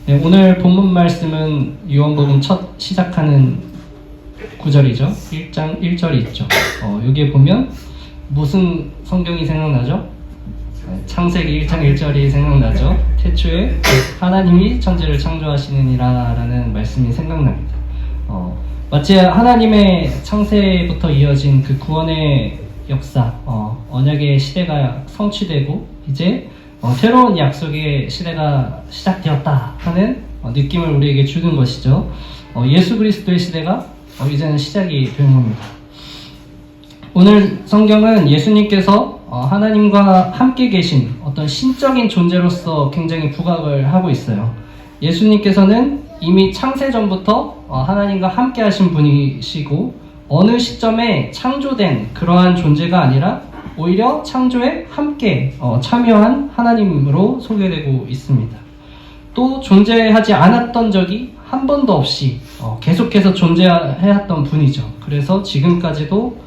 네, 오늘 본문 말씀은 요한복음 첫 시작하는 구절이죠. 1장 1절이 있죠. 여기에 보면 무슨 성경이 생각나죠? 창세기 1장 1절이 생각나죠. 태초에 하나님이 천지를 창조하시느니라 라는 말씀이 생각납니다. 마치 하나님의 창세부터 이어진 그 구원의 역사, 언약의 시대가 성취되고 이제 새로운 약속의 시대가 시작되었다 하는 느낌을 우리에게 주는 것이죠. 예수 그리스도의 시대가 이제는 시작이 된 겁니다. 오늘 성경은 예수님께서 하나님과 함께 계신 어떤 신적인 존재로서 굉장히 부각을 하고 있어요. 예수님께서는 이미 창세 전부터 하나님과 함께 하신 분이시고 어느 시점에 창조된 그러한 존재가 아니라 오히려 창조에 함께 참여한 하나님으로 소개되고 있습니다. 또 존재하지 않았던 적이 한 번도 없이 계속해서 존재해왔던 분이죠. 그래서 지금까지도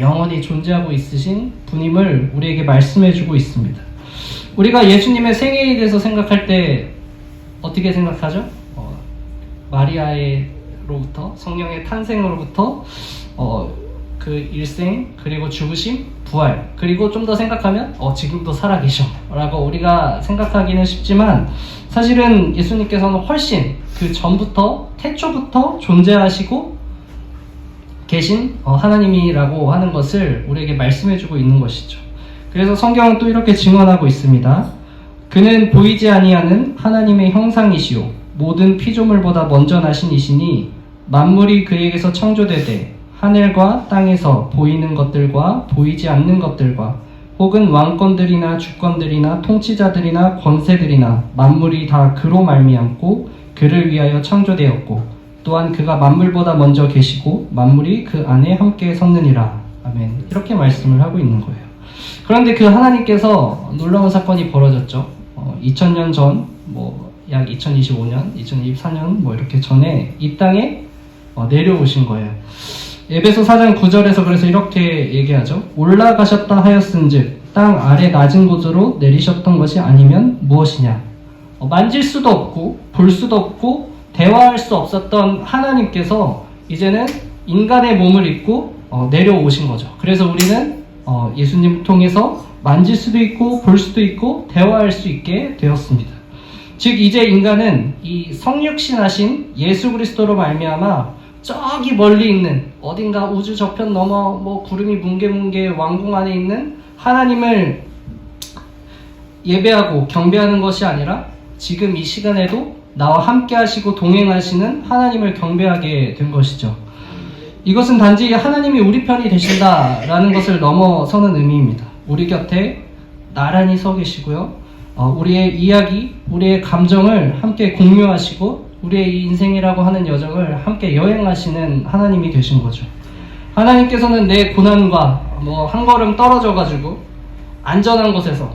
영원히 존재하고 있으신 분임을 우리에게 말씀해주고 있습니다. 우리가 예수님의 생애에 대해서 생각할 때 어떻게 생각하죠? 마리아로부터 성령의 탄생으로부터 그 일생, 그리고 죽으심, 부활, 그리고 좀 더 생각하면 지금도 살아계셔 라고 우리가 생각하기는 쉽지만 사실은 예수님께서는 훨씬 그 전부터 태초부터 존재하시고 계신 하나님이라고 하는 것을 우리에게 말씀해주고 있는 것이죠. 그래서 성경은 또 이렇게 증언하고 있습니다. 그는 보이지 아니하는 하나님의 형상이시오 모든 피조물보다 먼저 나신 이시니 만물이 그에게서 창조되되 하늘과 땅에서 보이는 것들과 보이지 않는 것들과 혹은 왕권들이나 주권들이나 통치자들이나 권세들이나 만물이 다 그로 말미암고 그를 위하여 창조되었고 또한 그가 만물보다 먼저 계시고 만물이 그 안에 함께 섰느니라. 아멘. 이렇게 말씀을 하고 있는 거예요. 그런데 그 하나님께서 놀라운 사건이 벌어졌죠. 2000년 전, 약 2025년, 2024년 이렇게 전에 이 땅에 내려오신 거예요. 에베소 4장 9절에서 그래서 이렇게 얘기하죠. 올라가셨다 하였은즉 땅 아래 낮은 곳으로 내리셨던 것이 아니면 무엇이냐. 만질 수도 없고 볼 수도 없고 대화할 수 없었던 하나님께서 이제는 인간의 몸을 입고 내려오신 거죠. 그래서 우리는 예수님 통해서 만질 수도 있고 볼 수도 있고 대화할 수 있게 되었습니다. 즉 이제 인간은 이 성육신하신 예수 그리스도로 말미암아 저기 멀리 있는 어딘가 우주 저편 넘어 구름이 뭉게뭉게 왕궁 안에 있는 하나님을 예배하고 경배하는 것이 아니라 지금 이 시간에도 나와 함께 하시고 동행하시는 하나님을 경배하게 된 것이죠. 이것은 단지 하나님이 우리 편이 되신다라는 것을 넘어서는 의미입니다. 우리 곁에 나란히 서 계시고요. 우리의 이야기, 우리의 감정을 함께 공유하시고 우리의 이 인생이라고 하는 여정을 함께 여행하시는 하나님이 되신 거죠. 하나님께서는 내 고난과 한 걸음 떨어져가지고 안전한 곳에서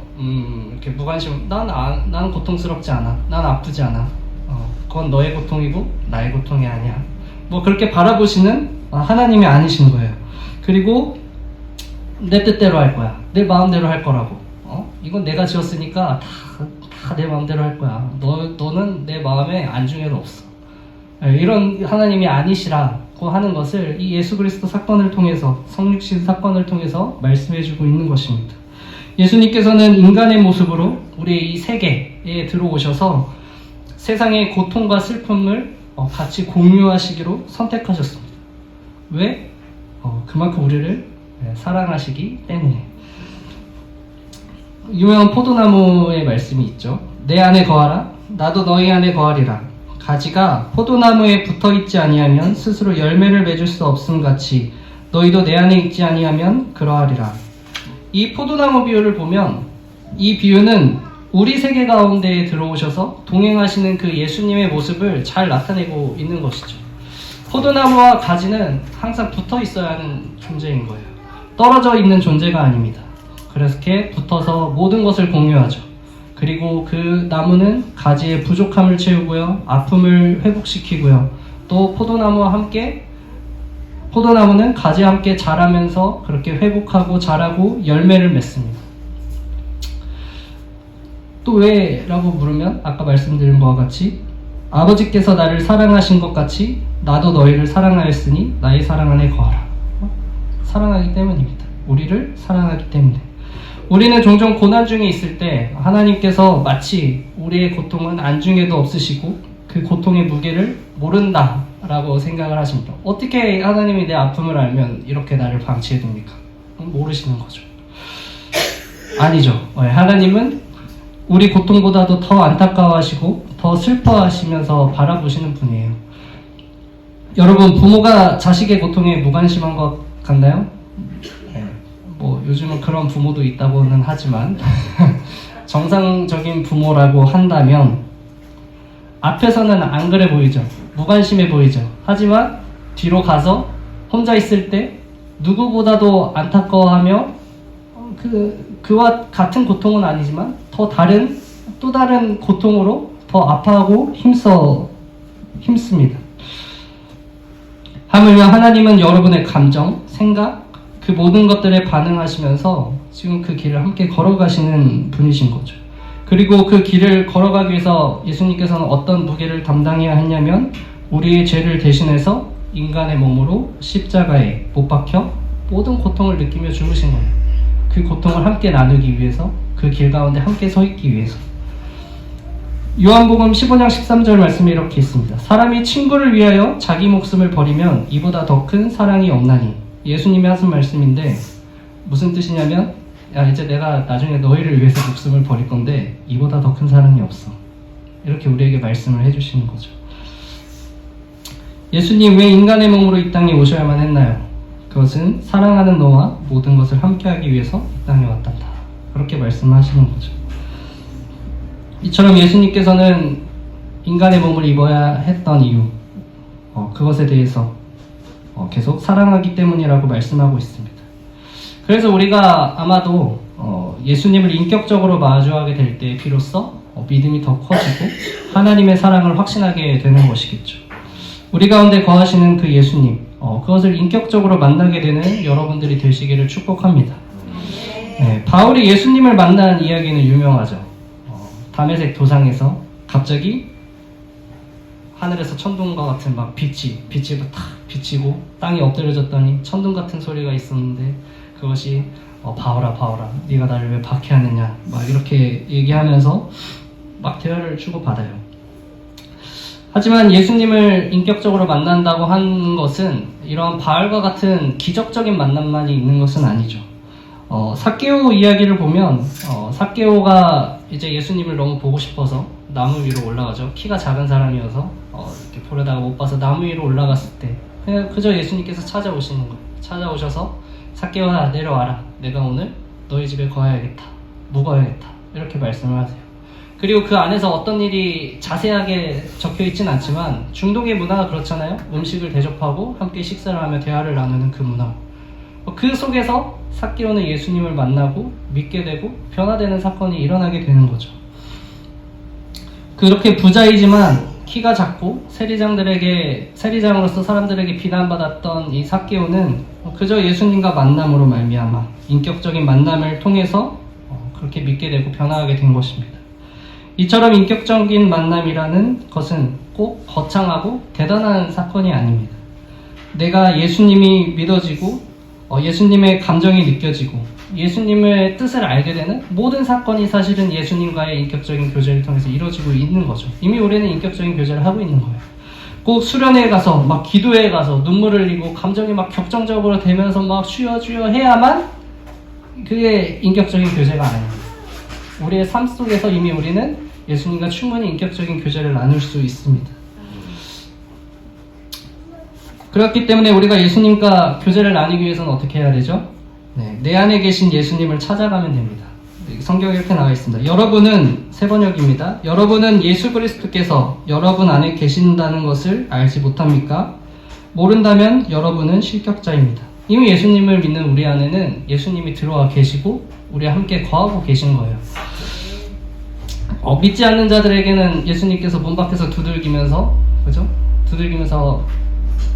이렇게 무관심, 난 고통스럽지 않아, 난 아프지 않아, 그건 너의 고통이고 나의 고통이 아니야, 그렇게 바라보시는 하나님이 아니신 거예요. 그리고 내 뜻대로 할 거야, 내 마음대로 할 거라고, 이건 내가 지었으니까 다 내 마음대로 할 거야, 너는 내 마음에 안중에도 없어, 이런 하나님이 아니시라고 하는 것을 이 예수 그리스도 사건을 통해서, 성육신 사건을 통해서 말씀해주고 있는 것입니다. 예수님께서는 인간의 모습으로 우리의 이 세계에 들어오셔서 세상의 고통과 슬픔을 같이 공유하시기로 선택하셨습니다. 왜? 그만큼 우리를 사랑하시기 때문에. 유명한 포도나무의 말씀이 있죠. 내 안에 거하라, 나도 너희 안에 거하리라. 가지가 포도나무에 붙어있지 아니하면 스스로 열매를 맺을 수 없음 같이 너희도 내 안에 있지 아니하면 그러하리라. 이 포도나무 비유를 보면 이 비유는 우리 세계 가운데에 들어오셔서 동행하시는 그 예수님의 모습을 잘 나타내고 있는 것이죠. 포도나무와 가지는 항상 붙어 있어야 하는 존재인 거예요. 떨어져 있는 존재가 아닙니다. 그래서 이렇게 붙어서 모든 것을 공유하죠. 그리고 그 나무는 가지의 부족함을 채우고요, 아픔을 회복시키고요, 또 포도나무는 가지와 함께 자라면서 그렇게 회복하고 자라고 열매를 맺습니다. 또 왜? 라고 물으면 아까 말씀드린 것과 같이 아버지께서 나를 사랑하신 것 같이 나도 너희를 사랑하였으니 나의 사랑 안에 거하라. 사랑하기 때문입니다. 우리를 사랑하기 때문에. 우리는 종종 고난 중에 있을 때 하나님께서 마치 우리의 고통은 안중에도 없으시고 그 고통의 무게를 모른다 라고 생각을 하십니다. 어떻게 하나님이 내 아픔을 알면 이렇게 나를 방치해 둡니까? 모르시는 거죠. 아니죠. 하나님은 우리 고통보다도 더 안타까워하시고 더 슬퍼하시면서 바라보시는 분이에요. 여러분, 부모가 자식의 고통에 무관심한 것 같나요? 뭐 요즘은 그런 부모도 있다고는 하지만 정상적인 부모라고 한다면 앞에서는 안 그래 보이죠. 무관심해 보이죠. 하지만 뒤로 가서 혼자 있을 때 누구보다도 안타까워하며 그와 같은 고통은 아니지만 또 다른 고통으로 더 아파하고 힘씁니다. 하물며 하나님은 여러분의 감정, 생각, 그 모든 것들에 반응하시면서 지금 그 길을 함께 걸어가시는 분이신 거죠. 그리고 그 길을 걸어가기 위해서 예수님께서는 어떤 무게를 담당해야 했냐면 우리의 죄를 대신해서 인간의 몸으로 십자가에 못 박혀 모든 고통을 느끼며 죽으신 거예요. 그 고통을 함께 나누기 위해서, 그 길 가운데 함께 서 있기 위해서. 요한복음 15장 13절 말씀에 이렇게 있습니다. 사람이 친구를 위하여 자기 목숨을 버리면 이보다 더 큰 사랑이 없나니. 예수님이 하신 말씀인데 무슨 뜻이냐면, 야, 이제 내가 나중에 너희를 위해서 목숨을 버릴 건데 이보다 더 큰 사랑이 없어. 이렇게 우리에게 말씀을 해주시는 거죠. 예수님 왜 인간의 몸으로 이 땅에 오셔야만 했나요? 그것은 사랑하는 너와 모든 것을 함께하기 위해서 이 땅에 왔단다. 그렇게 말씀하시는 거죠. 이처럼 예수님께서는 인간의 몸을 입어야 했던 이유, 그것에 대해서 계속 사랑하기 때문이라고 말씀하고 있습니다. 그래서 우리가 아마도 예수님을 인격적으로 마주하게 될 때 비로소 믿음이 더 커지고 하나님의 사랑을 확신하게 되는 것이겠죠. 우리 가운데 거하시는 그 예수님, 그것을 인격적으로 만나게 되는 여러분들이 되시기를 축복합니다. 네, 바울이 예수님을 만난 이야기는 유명하죠. 다메섹 도상에서 갑자기 하늘에서 천둥과 같은 막 빛이 탁 비치고 땅이 엎드려졌더니 천둥 같은 소리가 있었는데 그것이 바울아 네가 나를 왜 박해하느냐 막 이렇게 얘기하면서 막 대화를 주고받아요. 하지만 예수님을 인격적으로 만난다고 하는 것은 이런 바울과 같은 기적적인 만남만이 있는 것은 아니죠. 삭개오 이야기를 보면 삭개오가 이제 예수님을 너무 보고 싶어서 나무 위로 올라가죠. 키가 작은 사람이어서 이렇게 보려다가 못 봐서 나무 위로 올라갔을 때 그냥 그저 예수님께서 찾아오시는 거예요. 찾아오셔서 삭개오야 내려와라. 내가 오늘 너희 집에 거해야겠다. 묵어야겠다. 이렇게 말씀을 하세요. 그리고 그 안에서 어떤 일이 자세하게 적혀있진 않지만 중동의 문화가 그렇잖아요. 음식을 대접하고 함께 식사를 하며 대화를 나누는 그 문화. 그 속에서 삭개오는 예수님을 만나고 믿게 되고 변화되는 사건이 일어나게 되는 거죠. 그렇게 부자이지만 키가 작고 세리장으로서 사람들에게 비난받았던 이 삭개오는 그저 예수님과 만남으로 말미암아 인격적인 만남을 통해서 그렇게 믿게 되고 변화하게 된 것입니다. 이처럼 인격적인 만남이라는 것은 꼭 거창하고 대단한 사건이 아닙니다. 내가 예수님이 믿어지고 예수님의 감정이 느껴지고 예수님의 뜻을 알게 되는 모든 사건이 사실은 예수님과의 인격적인 교제를 통해서 이루어지고 있는 거죠. 이미 우리는 인격적인 교제를 하고 있는 거예요. 꼭 수련회에 가서 막 기도회에 가서 눈물을 흘리고 감정이 막 격정적으로 되면서 막 주여 해야만 그게 인격적인 교제가 아닙니다. 우리의 삶 속에서 이미 우리는 예수님과 충분히 인격적인 교제를 나눌 수 있습니다. 그렇기 때문에 우리가 예수님과 교제를 나누기 위해서는 어떻게 해야 되죠? 내 안에 계신 예수님을 찾아가면 됩니다. 성경에 이렇게 나와 있습니다. 여러분은, 세 번역입니다. 여러분은 예수 그리스도께서 여러분 안에 계신다는 것을 알지 못합니까? 모른다면 여러분은 실격자입니다. 이미 예수님을 믿는 우리 안에는 예수님이 들어와 계시고 우리와 함께 거하고 계신 거예요. 믿지 않는 자들에게는 예수님께서 문 밖에서 두들기면서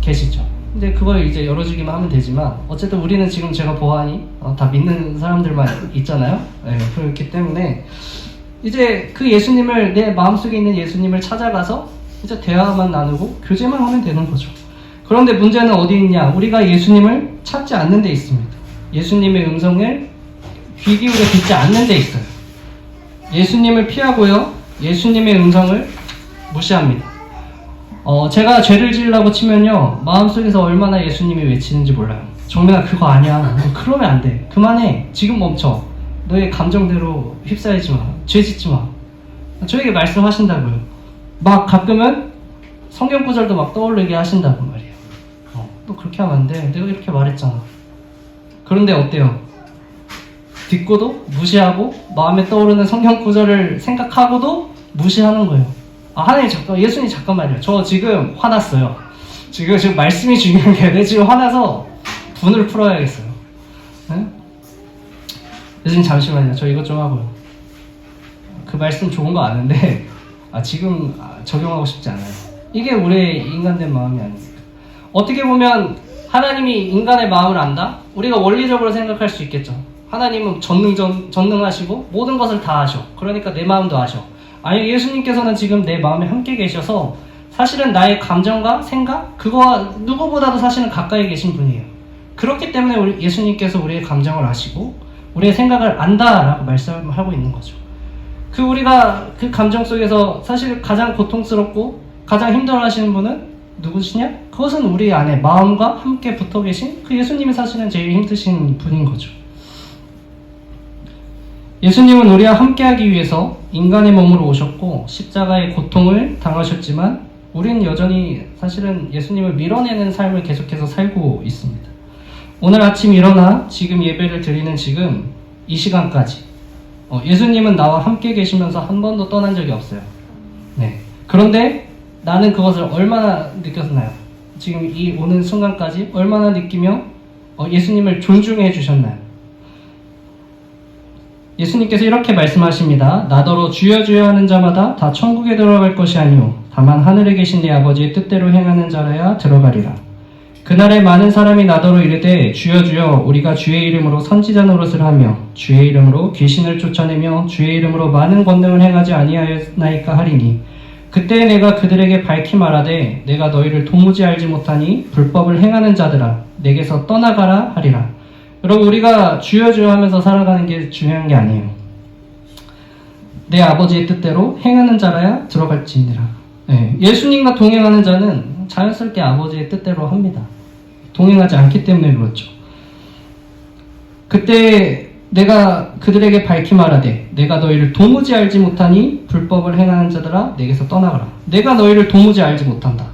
계시죠. 근데 그걸 이제 열어주기만 하면 되지만 어쨌든 우리는 지금 제가 보아하니 다 믿는 사람들만 있잖아요. 네, 그렇기 때문에 이제 그 예수님을 내 마음속에 있는 예수님을 찾아가서 진짜 대화만 나누고 교제만 하면 되는 거죠. 그런데 문제는 어디 있냐? 우리가 예수님을 찾지 않는 데 있습니다. 예수님의 음성을 귀 기울여 듣지 않는 데 있어요. 예수님을 피하고요, 예수님의 음성을 무시합니다. 제가 죄를 지으려고 치면요, 마음속에서 얼마나 예수님이 외치는지 몰라요. 정민아, 그거 아니야. 그러면 안 돼. 그만해. 지금 멈춰. 너의 감정대로 휩싸이지 마. 죄 짓지 마. 저에게 말씀하신다고요. 막 가끔은 성경 구절도 막 떠오르게 하신다고 말이에요. 너 그렇게 하면 안 돼. 내가 이렇게 말했잖아. 그런데 어때요? 듣고도 무시하고 마음에 떠오르는 성경 구절을 생각하고도 무시하는 거예요. 하나님 잠깐, 예수님 잠깐만요. 저 지금 화났어요. 지금 말씀이 중요한 게 아니라 지금 화나서 분을 풀어야겠어요. 네? 예수님 잠시만요. 저 이것 좀 하고요. 그 말씀 좋은 거 아는데 지금 적용하고 싶지 않아요. 이게 우리의 인간된 마음이 아닙니까? 어떻게 보면 하나님이 인간의 마음을 안다? 우리가 원리적으로 생각할 수 있겠죠. 하나님은 전능하시고 모든 것을 다 아셔. 그러니까 내 마음도 아셔. 아니, 예수님께서는 지금 내 마음에 함께 계셔서 사실은 나의 감정과 생각? 그거와 누구보다도 사실은 가까이 계신 분이에요. 그렇기 때문에 예수님께서 우리의 감정을 아시고 우리의 생각을 안다라고 말씀하고 있는 거죠. 우리가 그 감정 속에서 사실 가장 고통스럽고 가장 힘들어하시는 분은 누구시냐? 그것은 우리 안에 마음과 함께 붙어 계신 그 예수님이 사실은 제일 힘드신 분인 거죠. 예수님은 우리와 함께하기 위해서 인간의 몸으로 오셨고 십자가의 고통을 당하셨지만 우리는 여전히 사실은 예수님을 밀어내는 삶을 계속해서 살고 있습니다. 오늘 아침 일어나 지금 예배를 드리는 지금 이 시간까지 예수님은 나와 함께 계시면서 한 번도 떠난 적이 없어요. 네. 그런데 나는 그것을 얼마나 느꼈나요? 지금 이 오는 순간까지 얼마나 느끼며 예수님을 존중해 주셨나요? 예수님께서 이렇게 말씀하십니다. 나더러 주여 주여 하는 자마다 다 천국에 들어갈 것이 아니오 다만 하늘에 계신 내 아버지의 뜻대로 행하는 자라야 들어가리라. 그날에 많은 사람이 나더러 이르되 주여 주여 우리가 주의 이름으로 선지자 노릇을 하며 주의 이름으로 귀신을 쫓아내며 주의 이름으로 많은 권능을 행하지 아니하였나이까 하리니 그때 내가 그들에게 밝히 말하되 내가 너희를 도무지 알지 못하니 불법을 행하는 자들아 내게서 떠나가라 하리라. 여러분, 우리가 주여 주여 하면서 살아가는 게 중요한 게 아니에요. 내 아버지의 뜻대로 행하는 자라야 들어갈지니라. 네, 예수님과 동행하는 자는 자연스럽게 아버지의 뜻대로 합니다. 동행하지 않기 때문에 그렇죠. 그때 내가 그들에게 밝히 말하되 내가 너희를 도무지 알지 못하니 불법을 행하는 자들아 내게서 떠나가라. 내가 너희를 도무지 알지 못한다.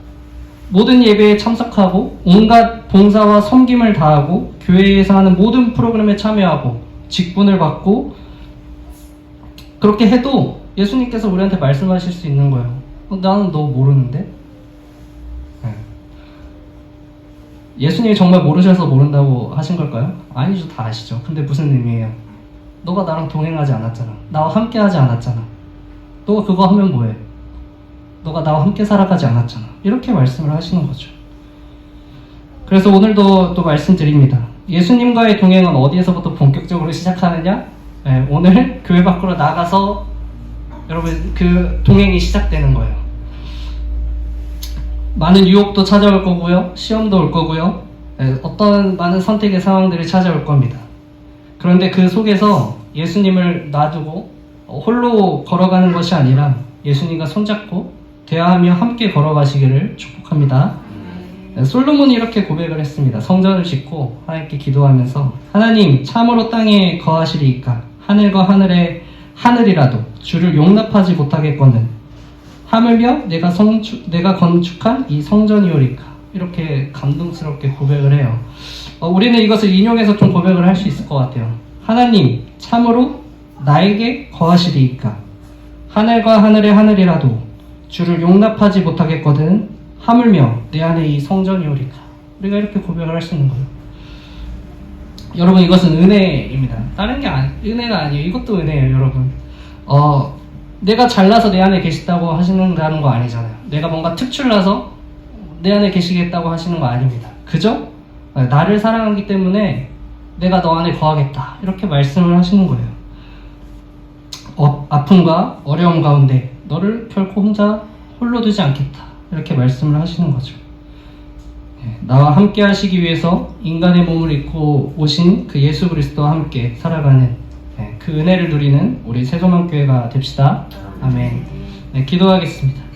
모든 예배에 참석하고 온갖 봉사와 섬김을 다하고 교회에서 하는 모든 프로그램에 참여하고 직분을 받고 그렇게 해도 예수님께서 우리한테 말씀하실 수 있는 거예요. 나는 너 모르는데? 네. 예수님이 정말 모르셔서 모른다고 하신 걸까요? 아니죠. 다 아시죠. 근데 무슨 의미예요? 너가 나랑 동행하지 않았잖아. 나와 함께 하지 않았잖아. 너가 그거 하면 뭐해? 너가 나와 함께 살아가지 않았잖아. 이렇게 말씀을 하시는 거죠. 그래서 오늘도 또 말씀드립니다. 예수님과의 동행은 어디에서부터 본격적으로 시작하느냐? 네, 오늘 교회 밖으로 나가서 여러분 그 동행이 시작되는 거예요. 많은 유혹도 찾아올 거고요. 시험도 올 거고요. 네, 어떤 많은 선택의 상황들이 찾아올 겁니다. 그런데 그 속에서 예수님을 놔두고 홀로 걸어가는 것이 아니라 예수님과 손잡고 대화하며 함께 걸어가시기를 축복합니다. 솔로몬이 이렇게 고백을 했습니다. 성전을 짓고 하나님께 기도하면서 하나님 참으로 땅에 거하시리이까 하늘과 하늘이라도 주를 용납하지 못하겠거든 하물며 내가 건축한 이 성전이오리까. 이렇게 감동스럽게 고백을 해요. 우리는 이것을 인용해서 좀 고백을 할 수 있을 것 같아요. 하나님 참으로 나에게 거하시리이까 하늘과 하늘이라도 주를 용납하지 못하겠거든 하물며 내 안에 이 성전이오리까. 우리가 이렇게 고백을 할 수 있는 거예요. 여러분, 이것은 은혜입니다. 다른 게 은혜가 아니에요. 이것도 은혜예요. 여러분, 내가 잘나서 내 안에 계시다고 하시는다는 거 아니잖아요. 내가 뭔가 특출나서 내 안에 계시겠다고 하시는 거 아닙니다. 그죠? 나를 사랑하기 때문에 내가 너 안에 거하겠다. 이렇게 말씀을 하시는 거예요. 아픔과 어려움 가운데 너를 결코 홀로 두지 않겠다 이렇게 말씀을 하시는 거죠. 나와 함께 하시기 위해서 인간의 몸을 입고 오신 그 예수 그리스도와 함께 살아가는 그 은혜를 누리는 우리 새소망교회가 됩시다. 아멘. 기도하겠습니다.